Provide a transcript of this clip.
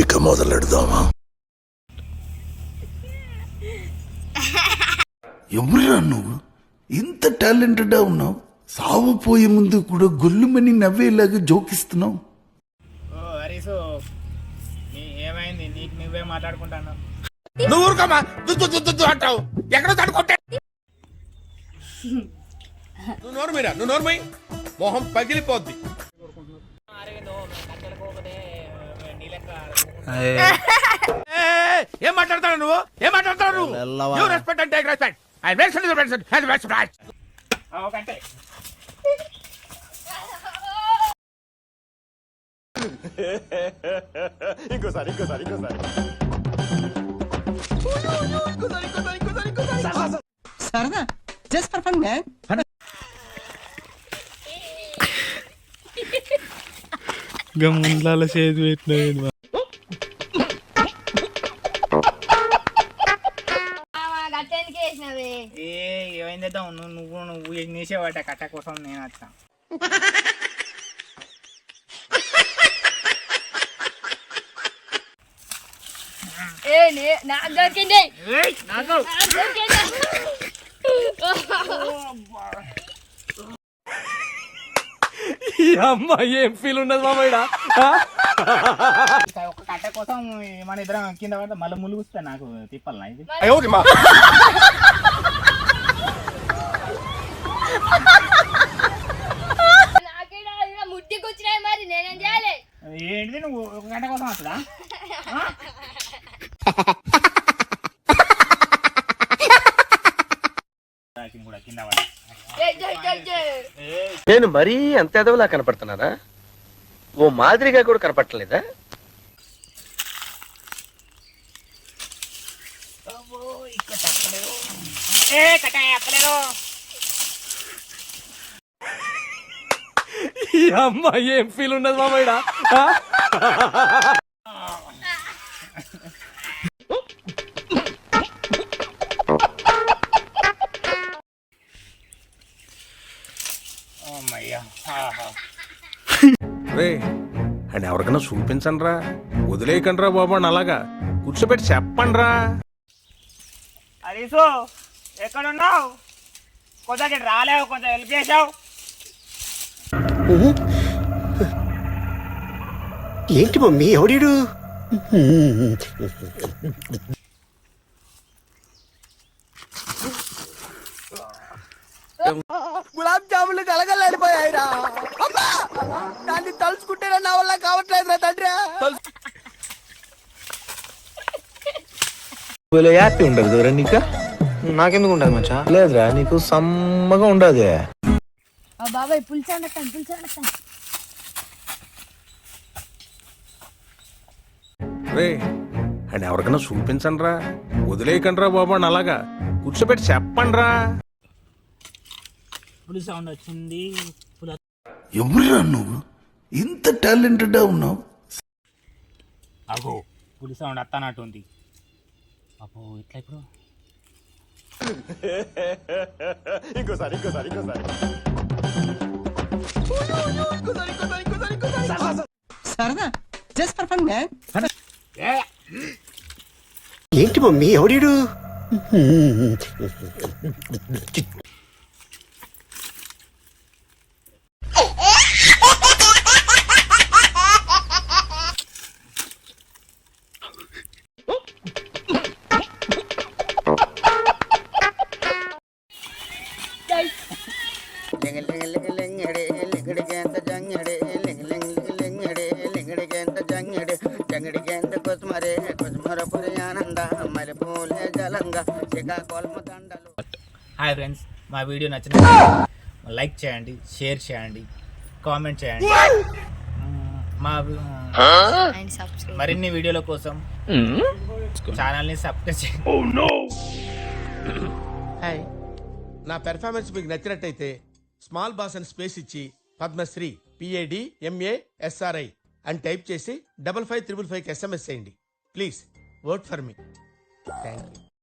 ఇక మొదలెడదామా? ఎవరురా నువ్వు? ఇంత టాలెంటెడ్ ఉన్నావు, సావుపోయే ముందు కూడా గొల్లుమని నవ్వేలాగా జోకిస్తున్నావు. ఏమైంది నీకు నువ్వే మాట్లాడుకుంటాను? నువ్వు ఊరుకోమా, అంటావు ఎక్కడో తడుకుంటే. నువ్వు నోరుమై మొహం పగిలిపోద్ది. ఏం మాట్లాడతావు నువ్వు? ఏం మాట్లాడతావు నువ్వు? You respect and take respect. I respect. Okay. ఇంకోసారి సరదా జస్ట్ ఫర్ ఫన్ మ్యాన్. గమ్ముల చేతి పెట్టిన ఏమైందేద్దాం నువ్వు ఎగ్నేసేవాట కట్ట కోసం నేను వచ్చా. అమ్మా ఏం ఫీల్ ఉన్నది మామయ్య? ఒక కట్ట కోసం మన ఇద్దరం కింద పడితే మళ్ళీ ములుగుస్తా నాకు తిప్పాలనా ఇది? ఏంటిది నువ్వు ఒక గంట కోసం వస్తుందా? కూడా కింద పడి నేను మరీ అంత ఎదవలా కనపడుతున్నారా? ఓ మాదిరిగా కూడా కనపడలేదా? అమ్మా ఏం ఫీల్ ఉన్నది మామయ్య? అని ఎవరికైనా చూపించండి రా, వదిలేయకండి రా బాబు అని అలాగా కూర్చోబెట్టి చెప్పండి రా. హరీసు ఎక్కడున్నావు? కొంచెం రాలేవు, కొంచెం హెల్ప్ చేసావు. ఏంటి మమ్మీ ఎవడీడు? గులాబ్ జాములు కలగలేడిపోయాయిరా. దాన్ని తలుచుకుంటేనే నా వల్ల కావట్లేదురా తండ్రి. హ్యాపీ ఉండదు దూరా నీకు? నాకెందుకు ఉండదు మచ్చా? లేదురా, నీకు సమ్మగా ఉండదు. బాబాయ్ పులిచాను. అని ఎవరికైనా చూపించండి రా, వదిలేయకండి రా బాబు అని అలాగా కూర్చోబెట్టి చెప్పండి రా. పులి సౌండ్ వచ్చింది. ఎవరురా నువ్వు? ఇంత టాలెంటెడ్ ఉన్నావు. అగో పులి సౌండ్ అత్తనట్టుంది. అబ్బో ఇట్లా ఇప్పుడు ఇంకోసారి సరదా జస్ట్ ఫర్ ఫన్ మ్యాన్. ఏంటి మమ్మీ ఎవడీడు? హాయ్ ఫ్రెండ్స్, మా వీడియో నచ్చిన లైక్ చేయండి, షేర్ చేయండి, కామెంట్ చేయండి. మా మరిన్ని వీడియోల కోసం ఛానల్ని సబ్స్క్రైబ్ చేయండి. హాయ్, నా పెర్ఫార్మెన్స్ మీకు నచ్చినట్టయితే స్మాల్ బాస్ అని స్పేస్ ఇచ్చి పద్మశ్రీ PADMASRI అని టైప్ చేసి 5555 SMS చేయండి. Please vote for me. Thank you.